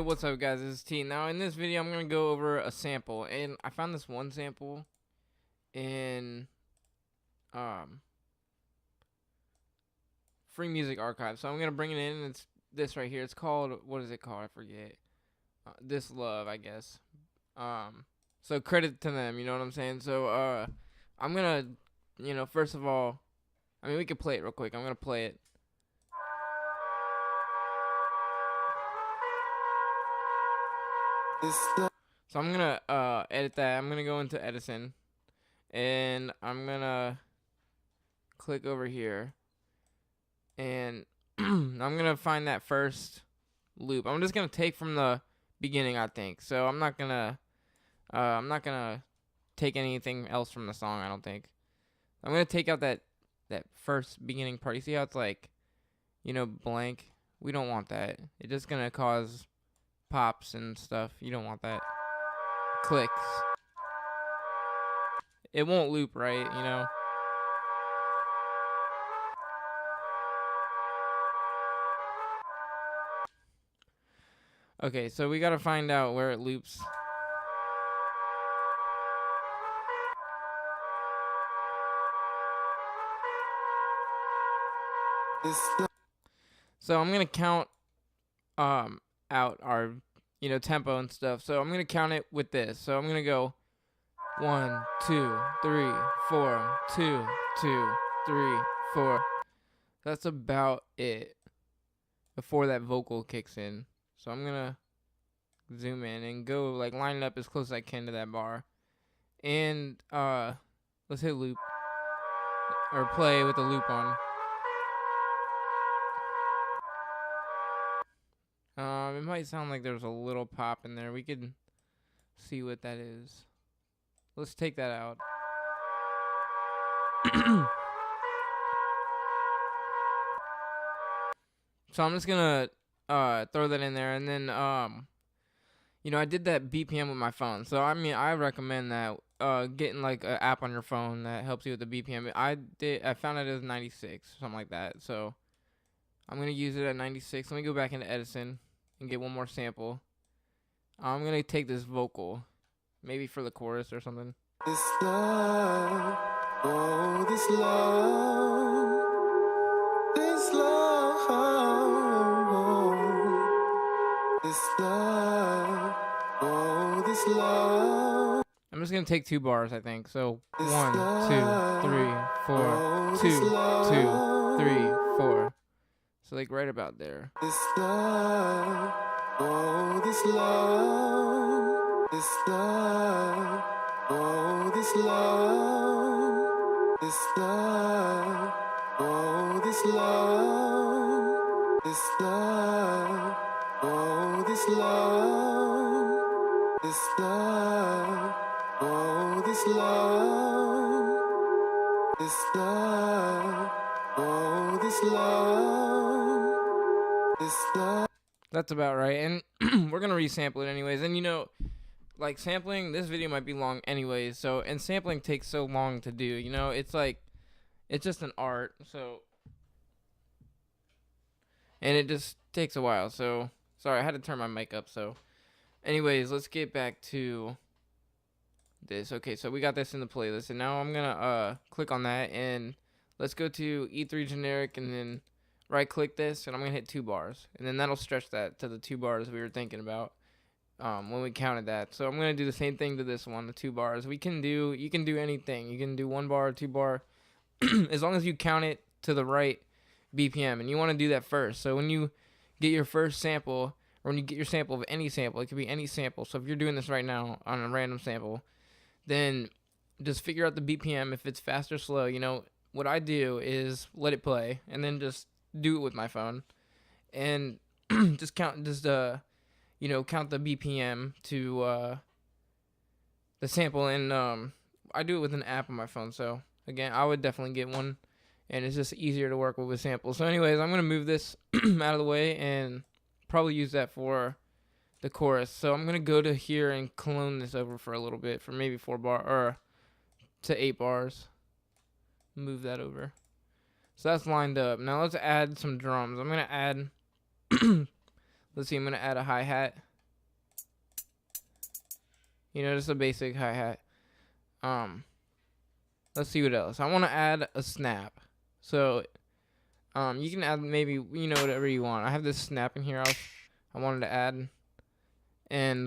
what's up guys, this is T. Now in this video I'm going to go over a sample, and I found this one sample in Free Music Archive. So I'm going to bring it in, and it's this right here. It's called, what is it called? I forget. This Love, I guess. So credit to them, you know what I'm saying? So I'm going to, first of all, we could play it real quick. I'm going to play it. So I'm gonna edit that. I'm gonna go into Edison, and I'm gonna click over here, and I'm gonna find that first loop. I'm just gonna take from the beginning, I think. So I'm not gonna take anything else from the song, I don't think. I'm gonna take out that first beginning part. You see how it's like, blank? We don't want that. It's just gonna cause pops and stuff. You don't want that. Clicks. It won't loop right, Okay, so we gotta find out where it loops. So I'm gonna count out our tempo and stuff. So I'm gonna count it with this. So I'm gonna go 1 2 3 4 2 2 3 4. That's about it before that vocal kicks in. So I'm gonna zoom in and go line it up as close as I can to that bar. And let's hit loop or play with the loop on. It might sound like there's a little pop in there. We could see what that is. Let's take that out. So I'm just gonna throw that in there, and then I did that BPM with my phone. So I recommend that getting an app on your phone that helps you with the BPM. I found it as 96, something like that. So I'm gonna use it at 96. Let me go back into Edison and get one more sample. I'm gonna take this vocal, maybe for the chorus or something. This love, oh, this love, this love, oh, this love, oh, this love. I'm just gonna take 2 bars, I think. So 1 2 3 4 2 2 3 4. So right about there. This love, oh, this love, this love, oh, this love, this love, oh, this love, this love, oh, this love, this love, oh, this love, this love, oh, this love. That's about right, and we're gonna resample it anyways. And sampling, this video might be long anyways. So, and sampling takes so long to do. It's just an art. So, and it just takes a while. So, sorry, I had to turn my mic up. So, anyways, let's get back to this. Okay, so we got this in the playlist, and now I'm gonna click on that, and let's go to E3 generic, and then right click this, and I'm gonna hit 2 bars, and then that'll stretch that to the 2 bars we were thinking about when we counted that. So I'm gonna do the same thing to this one, the 2 bars. You can do anything. You can do 1 bar, 2 bar, as long as you count it to the right BPM, and you want to do that first. So when you get your first sample, or when you get your sample of any sample, it could be any sample. So if you're doing this right now on a random sample, then just figure out the BPM, if it's fast or slow. What I do is let it play, and then just do it with my phone, and just count the BPM to the sample, and I do it with an app on my phone. So again, I would definitely get one, and it's just easier to work with samples. So anyways, I'm gonna move this out of the way and probably use that for the chorus. So I'm gonna go to here and clone this over for a little bit, for maybe 4 bar or to 8 bars. Move that over. So that's lined up. Now let's add some drums. I'm going to add, let's see, I'm going to add a hi-hat. You know, just a basic hi-hat. Let's see what else. I want to add a snap. So, you can add maybe, you know, whatever you want. I have this snap in here I wanted to add. And,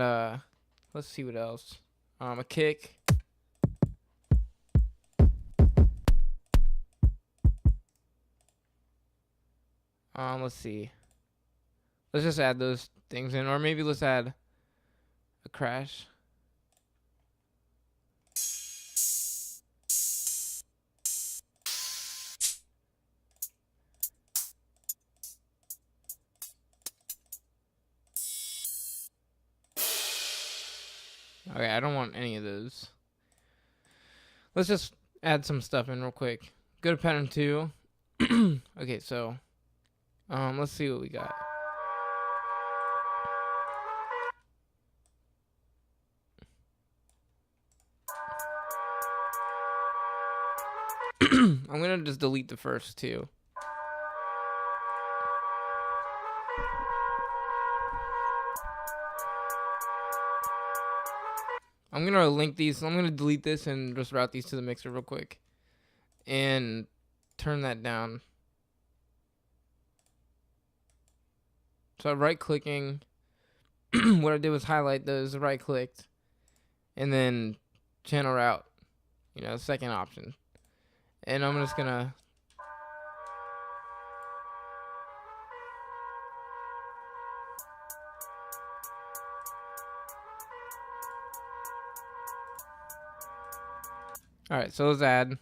let's see what else. A kick. Let's see. Let's just add those things in, or maybe let's add a crash. Okay, I don't want any of those. Let's just add some stuff in real quick. Go to pattern 2. Okay, so let's see what we got. I'm gonna just delete the first two. I'm gonna link these. I'm gonna delete this and just route these to the mixer real quick, and turn that down. So right clicking. What I did was highlight those, right clicked, and then channel route. You know, second option. And I'm just gonna. Alright, so let's add.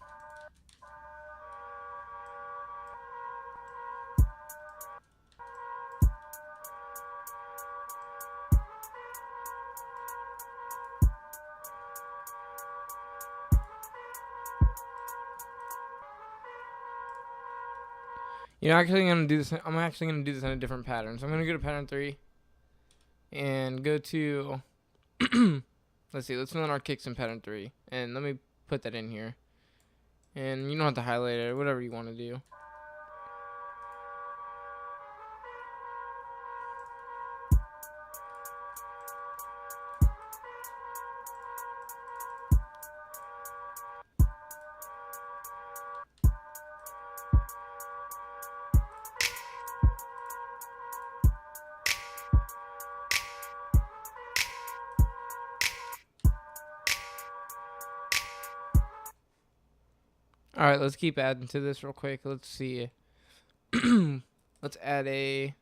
You know, actually, I'm actually gonna do this in a different pattern. So I'm gonna go to pattern 3, and go to. Let's see. Let's learn our kicks in pattern 3, and let me put that in here. And you don't have to highlight it, whatever you want to do. Alright, let's keep adding to this real quick. Let's see. Let's add a.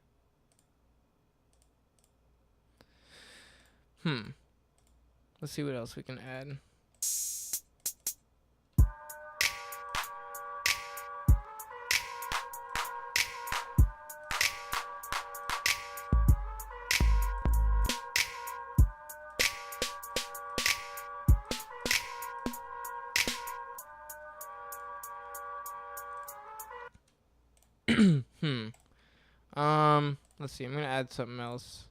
Let's see what else we can add. Let's see. I'm gonna add something else.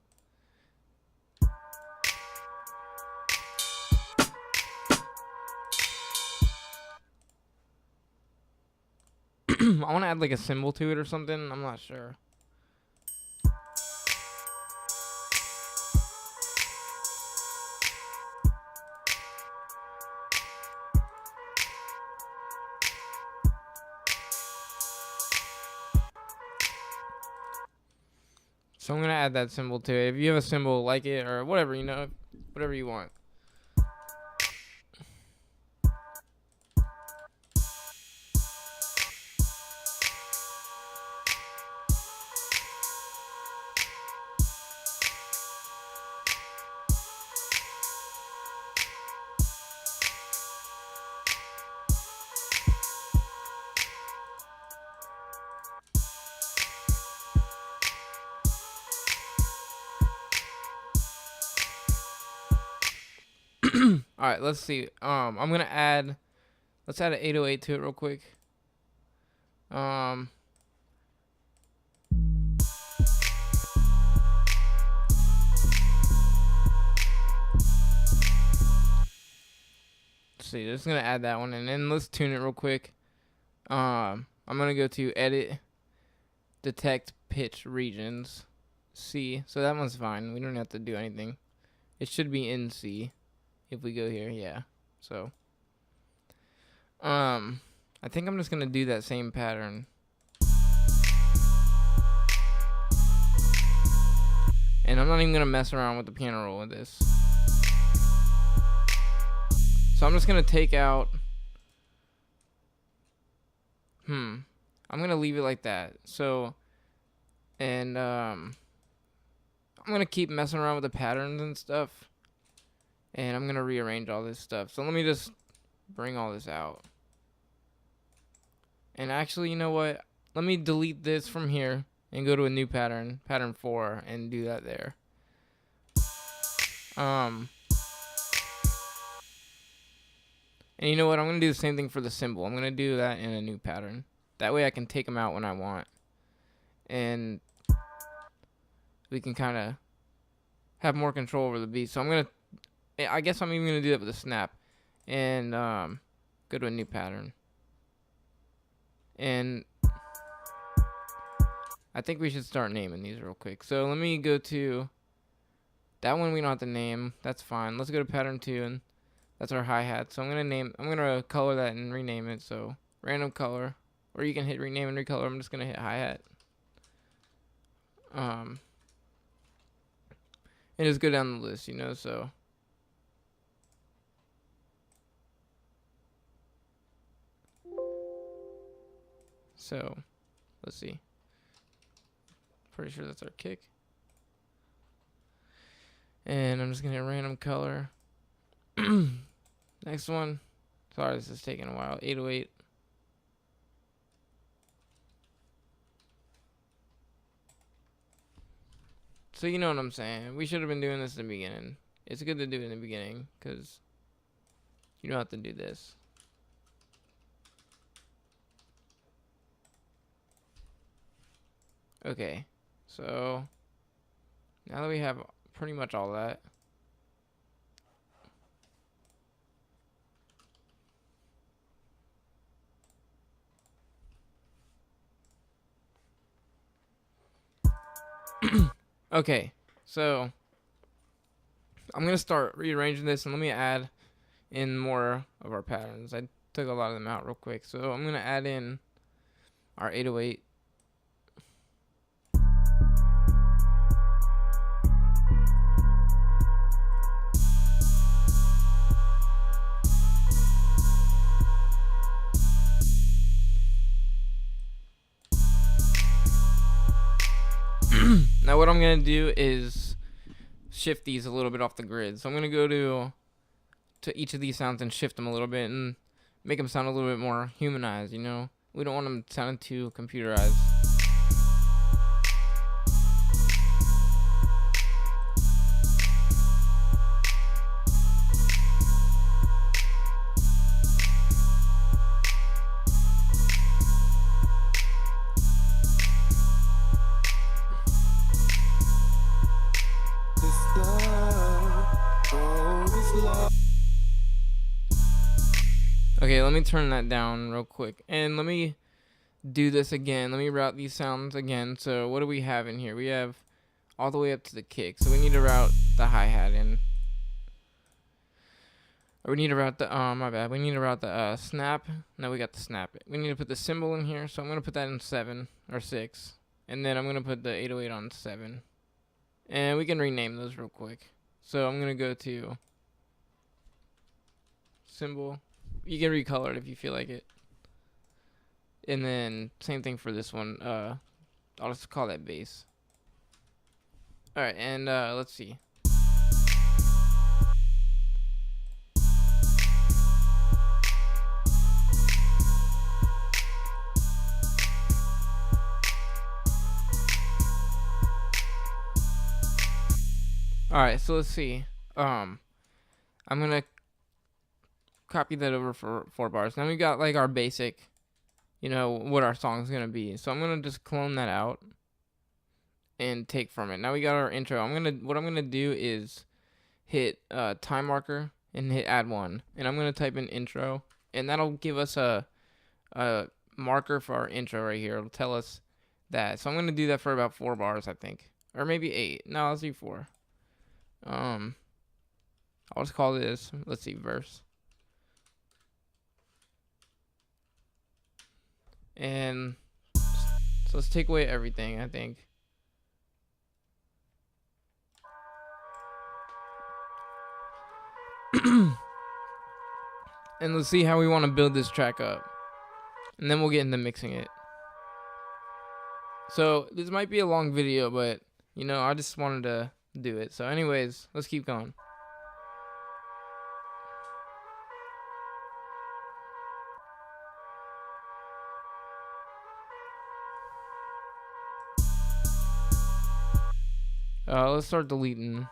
I want to add like a symbol to it or something. I'm not sure. So I'm gonna add that symbol to it. If you have a symbol like it or whatever, you know, whatever you want. All right, let's see. I'm gonna add. Let's add an 808 to it real quick. Let's see. Just gonna add that one, and then let's tune it real quick. I'm gonna go to edit, detect pitch regions, C. So that one's fine. We don't have to do anything. It should be in C. if we go here. Yeah. So I think I'm just gonna do that same pattern. And I'm not even gonna mess around with the piano roll with this. So I'm just gonna take out. I'm gonna leave it like that. So, and I'm gonna keep messing around with the patterns and stuff. And I'm gonna rearrange all this stuff. So let me just bring all this out. And actually, you know what? Let me delete this from here and go to a new pattern, pattern 4, and do that there. And you know what? I'm going to do the same thing for the cymbal. I'm going to do that in a new pattern. That way I can take them out when I want. And we can kind of have more control over the beat. So I'm going to, I guess I'm even going to do that with a snap. And go to a new pattern. And I think we should start naming these real quick. So let me go to that one. We don't have to name. That's fine. Let's go to pattern 2, and that's our hi-hat. So I'm gonna color that and rename it. So random color, or you can hit rename and recolor. I'm just gonna hit hi-hat. And just go down the list, you know. So let's see. Pretty sure that's our kick. And I'm just gonna hit random color. Next one. Sorry, this is taking a while. 808. So you know what I'm saying. We should have been doing this in the beginning. It's good to do it in the beginning because you don't have to do this. Okay. So now that we have pretty much all that, okay, so I'm gonna start rearranging this, and let me add in more of our patterns. I took a lot of them out real quick, so I'm gonna add in our 808. Now what I'm going to do is shift these a little bit off the grid. So I'm going to go to each of these sounds and shift them a little bit and make them sound a little bit more humanized, you know? We don't want them sounding too computerized. Okay, let me turn that down real quick. And let me do this again. Let me route these sounds again. So what do we have in here? We have all the way up to the kick. So we need to route the hi-hat in. Or we need to route the, my bad. We need to route the snap. No, we got the snap. We need to put the cymbal in here. So I'm going to put that in 7 or 6. And then I'm going to put the 808 on 7. And we can rename those real quick. So I'm going to go to cymbal. You can recolor it if you feel like it. And then same thing for this one. I'll just call that bass. Alright, and let's see. Alright, so let's see. I'm gonna copy that over for 4 bars. Now we got like our basic, you know, what our song's gonna be. So I'm gonna just clone that out and take from it. Now we got our intro. What I'm gonna do is hit time marker and hit add 1, and I'm gonna type in intro, and that'll give us a marker for our intro right here. It'll tell us that. So I'm gonna do that for about 4 bars, I think, or maybe 8. No, let's do 4. I'll just call this, let's see, verse. And so let's take away everything, I think. And let's see how we want to build this track up. And then we'll get into mixing it. So this might be a long video, but you know, I just wanted to do it. So anyways, let's keep going. Let's start deleting.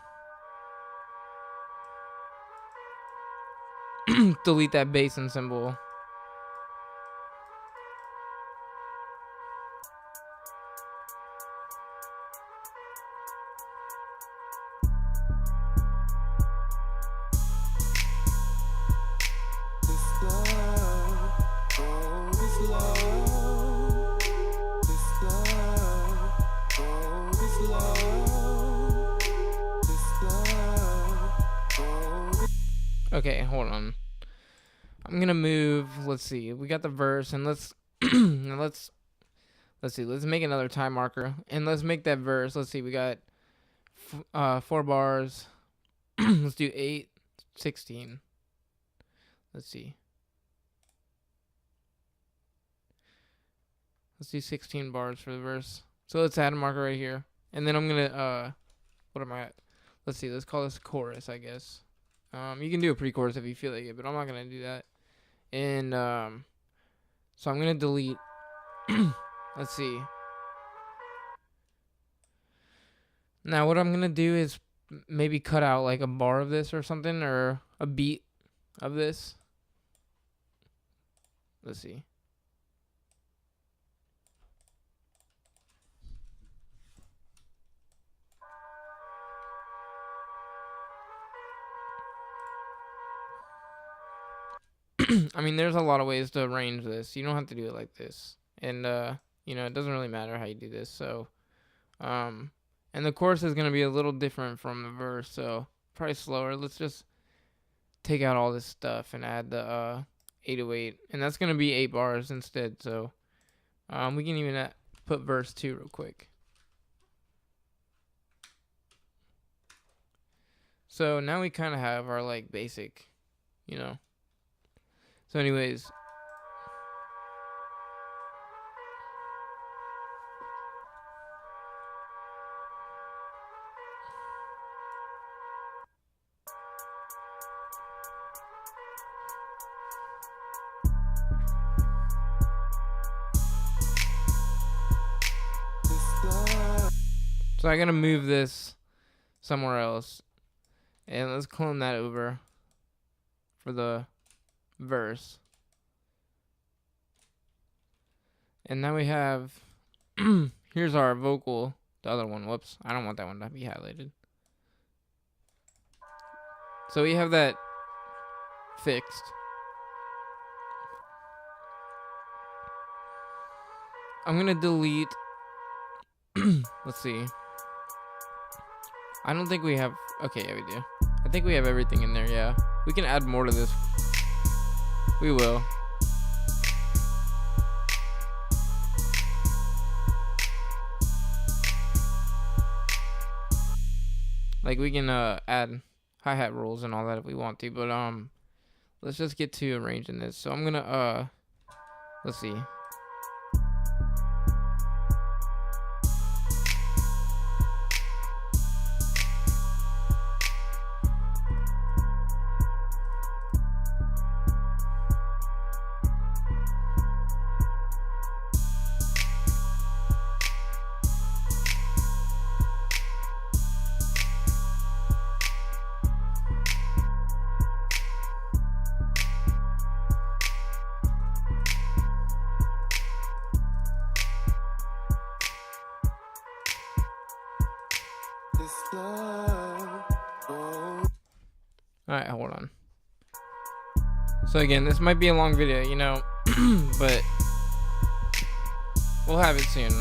Delete that basin symbol. Okay, hold on. I'm gonna move. Let's see. We got the verse, and let's let's see. Let's make another time marker, and let's make that verse. Let's see. We got 4 bars. Let's do 8, 16. Let's see. Let's do 16 bars for the verse. So let's add a marker right here, and then I'm gonna what am I at? Let's see. Let's call this chorus, I guess. You can do a pre-chorus if you feel like it, but I'm not gonna do that. And so I'm gonna delete. Let's see. Now what I'm gonna do is maybe cut out like a bar of this or something, or a beat of this. Let's see. I mean, there's a lot of ways to arrange this. You don't have to do it like this. And, you know, it doesn't really matter how you do this. So, and the chorus is going to be a little different from the verse. So, probably slower. Let's just take out all this stuff and add the 808. And that's going to be 8 bars instead. So, we can even put verse 2 real quick. So, now we kind of have our, like, basic, you know. So anyways, so I'm gonna move this somewhere else, and let's clone that over for the verse. And now we have here's our vocal, the other one. Whoops, I don't want that one to be highlighted. So we have that fixed. I'm gonna delete. Let's see. I don't think we have. Okay, yeah, we do. I think we have everything in there. Yeah, we can add more to this. We will. Like, we can add hi-hat rolls and all that if we want to, but let's just get to arranging this. So I'm gonna let's see. Alright, hold on. So again, this might be a long video, you know, but we'll have it soon.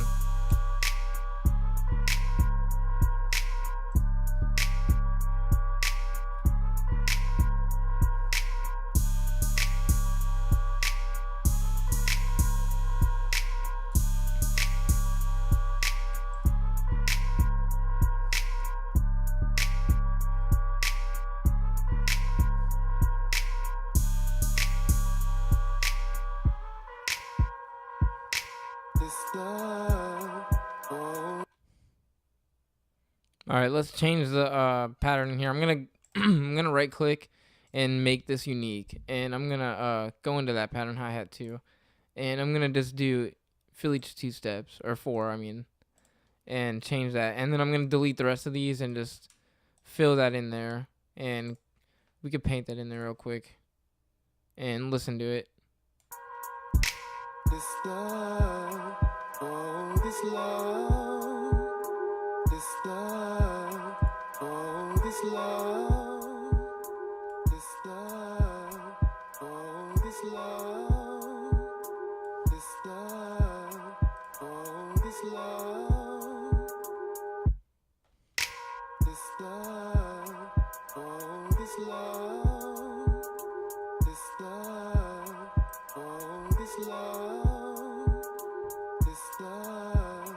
All right, let's change the pattern here. I'm gonna I'm gonna right click and make this unique, and I'm gonna go into that pattern hi-hat too, and I'm gonna just do fill each 2 steps, or 4 I mean, and change that, and then I'm gonna delete the rest of these and just fill that in there, and we could paint that in there real quick and listen to it. This love, oh, this love, this love, oh, this love, this love, oh, this love, this love, oh, this love, this love, oh, this love, this love, oh, this love, this love,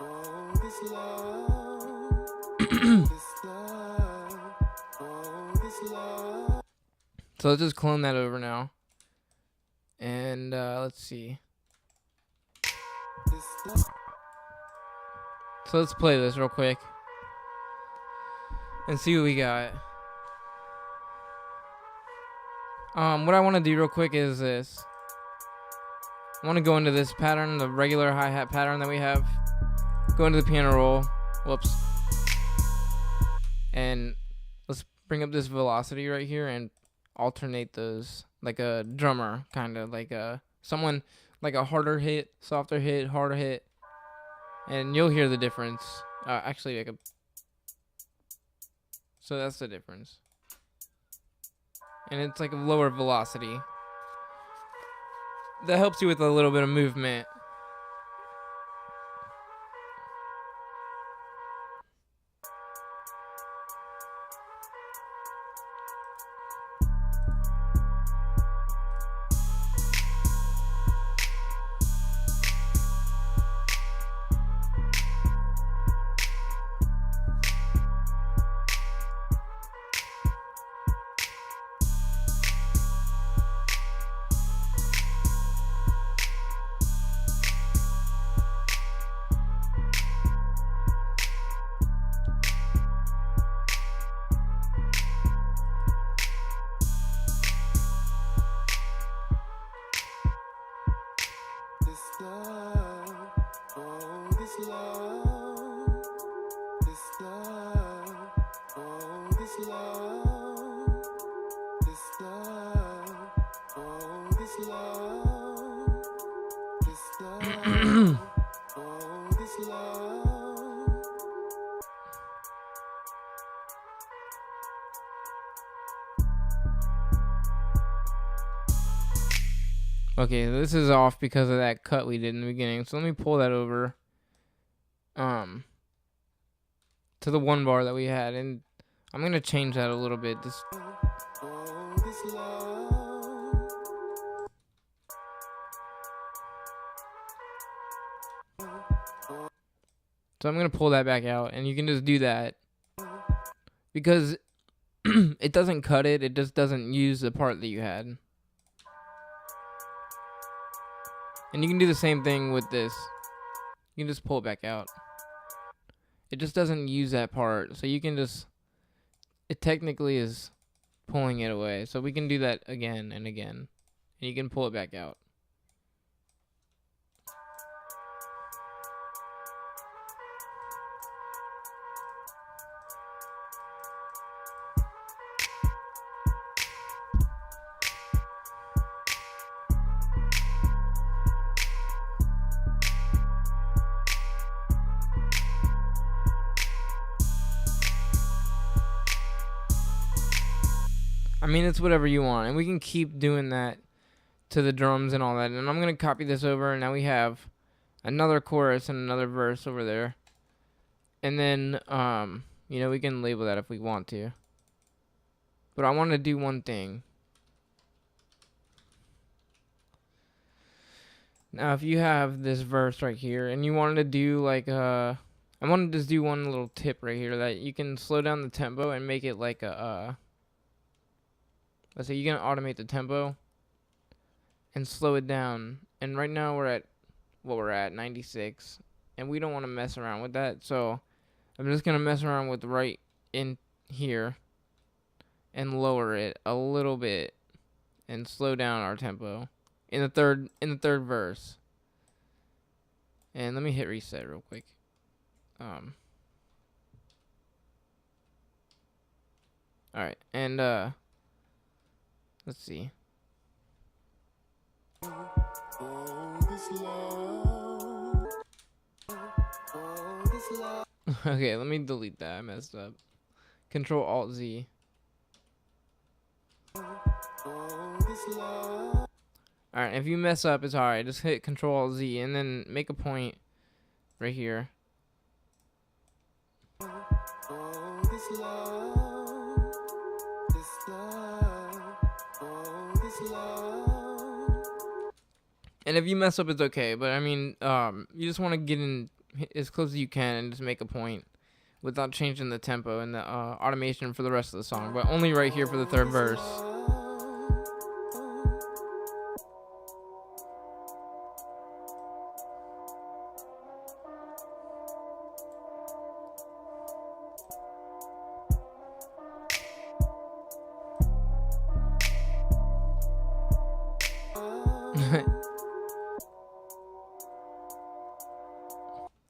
oh, this love, this love, oh, this love. So let's just clone that over now, and let's see. So let's play this real quick and see what we got. What I want to do real quick is this. I want to go into this pattern, the regular hi-hat pattern that we have. Go into the piano roll. Whoops. And let's bring up this velocity right here and alternate those like a drummer, kind of like someone like a harder hit, softer hit, harder hit. And you'll hear the difference. Actually, like a. So that's the difference. And it's like a lower velocity. That helps you with a little bit of movement. Okay, this is off because of that cut we did in the beginning. So let me pull that over to the 1 bar that we had, and I'm gonna change that a little bit. Just so I'm gonna pull that back out, and you can just do that because it doesn't cut it. It just doesn't use the part that you had. And you can do the same thing with this. You can just pull it back out. It just doesn't use that part. So you can just, it technically is pulling it away. So we can do that again and again. And you can pull it back out. I mean, it's whatever you want, and we can keep doing that to the drums and all that. And I'm going to copy this over, and now we have another chorus and another verse over there. And then, you know, we can label that if we want to. But I want to do one thing. Now, if you have this verse right here, and you wanted to do like I want to just do one little tip right here that you can slow down the tempo and make it like a let's say you're going to automate the tempo and slow it down. And right now we're at what we're at, 96, and we don't want to mess around with that. So I'm just gonna mess around with right in here and lower it a little bit and slow down our tempo in the third verse. And let me hit reset real quick. All right, and let's see. Okay, let me delete that. I messed up. Control Alt Z. Alright, if you mess up, it's alright. Just hit Control Alt Z and then make a point right here. And if you mess up, it's okay. But I mean, you just want to get in as close as you can and just make a point without changing the tempo and the automation for the rest of the song. But only right here for the third verse.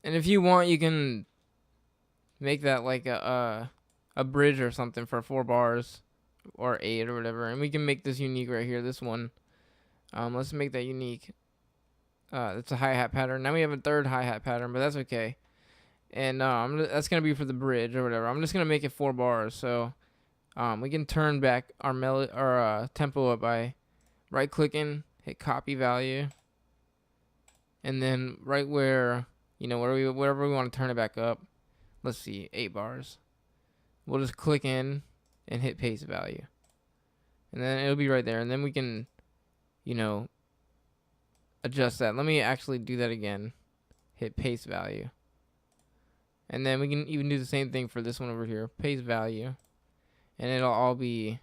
And if you want, you can make that like a bridge or something for 4 bars or 8 or whatever. And we can make this unique right here, this one. Let's make that unique. It's a hi-hat pattern. Now we have a third hi-hat pattern, but that's okay. And that's going to be for the bridge or whatever. I'm just going to make it 4 bars. So we can turn back our tempo up by right-clicking, hit copy value. And then right where, wherever we want to turn it back up, let's see, 8 bars. We'll just click in and hit paste value. And then it'll be right there. And then we can, adjust that. Let me actually do that again. Hit paste value. And then we can even do the same thing for this one over here. Paste value. And it'll all be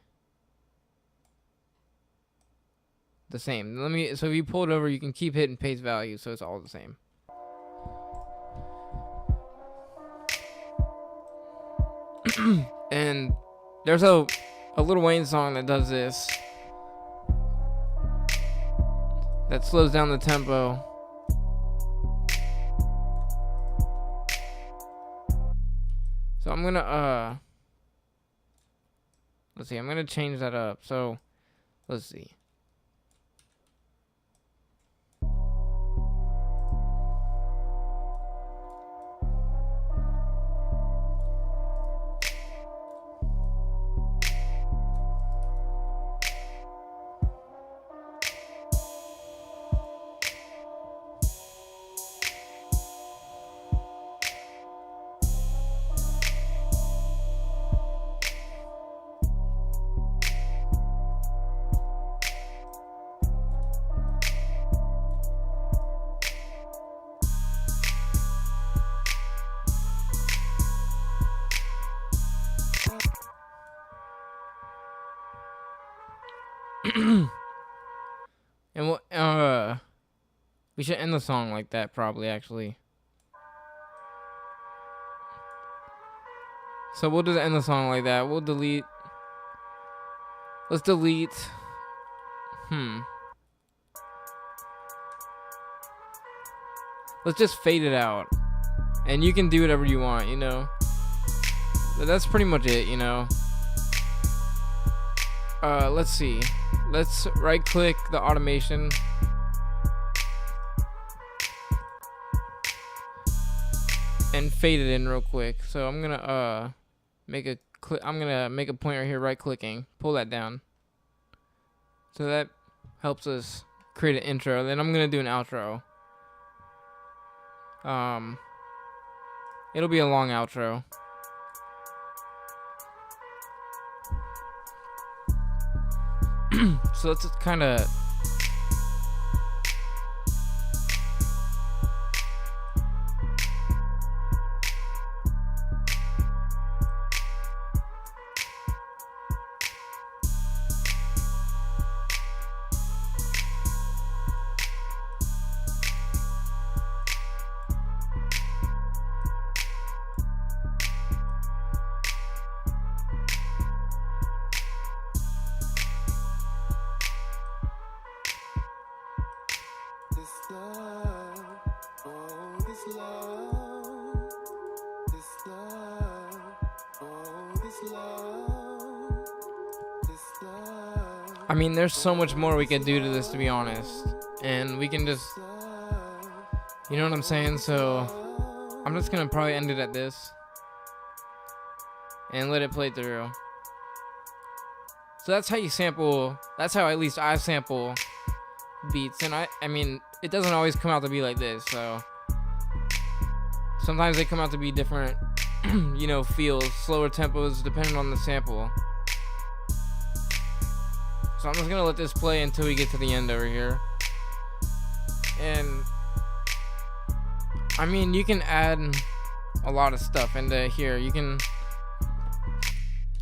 the same. So if you pull it over, you can keep hitting paste value so it's all the same. And there's a Lil Wayne song that does this, that slows down the tempo. So I'm gonna let's see, I'm gonna change that up. So let's see. And we should end the song like that, probably, actually. So we'll just end the song like that. We'll delete. Let's delete. Let's just fade it out. And you can do whatever you want, But that's pretty much it, Let's see. Let's right click the automation. And fade it in real quick. So I'm gonna make a point right here, right clicking, pull that down. So that helps us create an intro. Then I'm gonna do an outro. It'll be a long outro. So let's kind of I mean, there's so much more we could do to this, to be honest. And we can just, you know what I'm saying? So I'm just gonna probably end it at this and let it play through. So that's how you sample, that's how at least I sample beats. And I mean, it doesn't always come out to be like this, so sometimes they come out to be different, you know, feels, slower tempos, depending on the sample. So I'm just gonna let this play until we get to the end over here. And I mean, you can add a lot of stuff into here. You can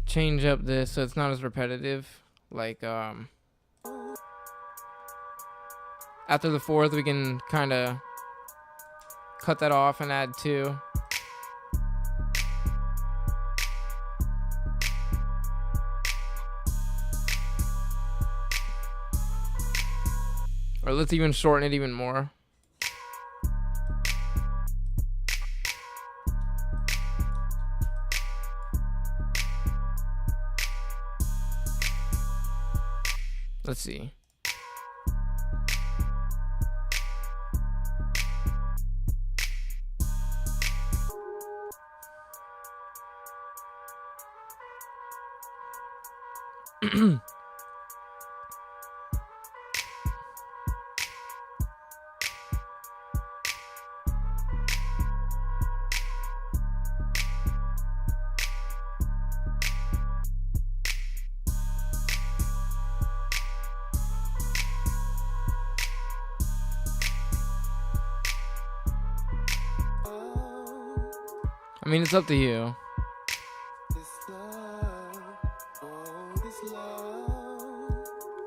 change up this so it's not as repetitive. Like after the fourth, we can kind of cut that off and add two. Or let's even shorten it even more. Let's see. I mean, it's up to you.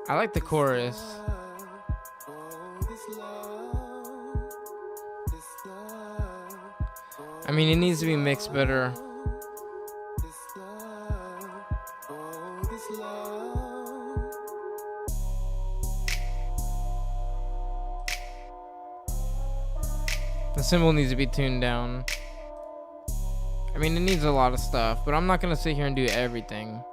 I like the chorus. I mean, it needs to be mixed better. The cymbal needs to be tuned down. I mean, it needs a lot of stuff, but I'm not gonna sit here and do everything.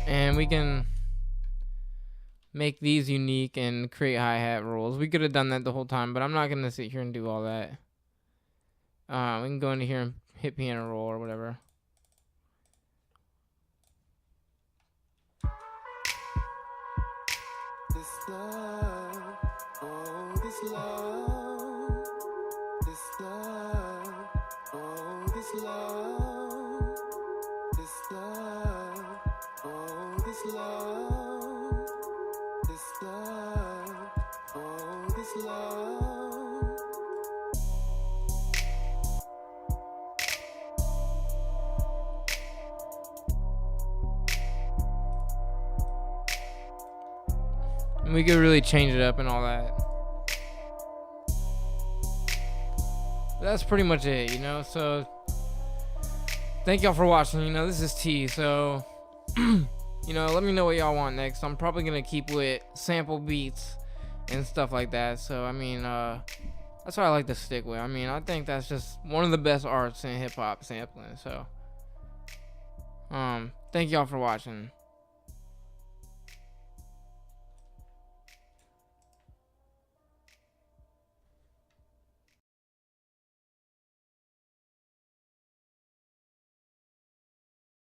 And we can make these unique and create hi-hat rules. We could have done that the whole time, but I'm not gonna sit here and do all that. We can go into here and hit piano roll or whatever. And we could really change it up and all that. But that's pretty much it, you know. So thank y'all for watching. You know, this is T. So you know, let me know what y'all want next. I'm probably gonna keep with sample beats and stuff like that. So I mean, that's what I like to stick with. I mean, I think that's just one of the best arts in hip hop, sampling. So thank y'all for watching.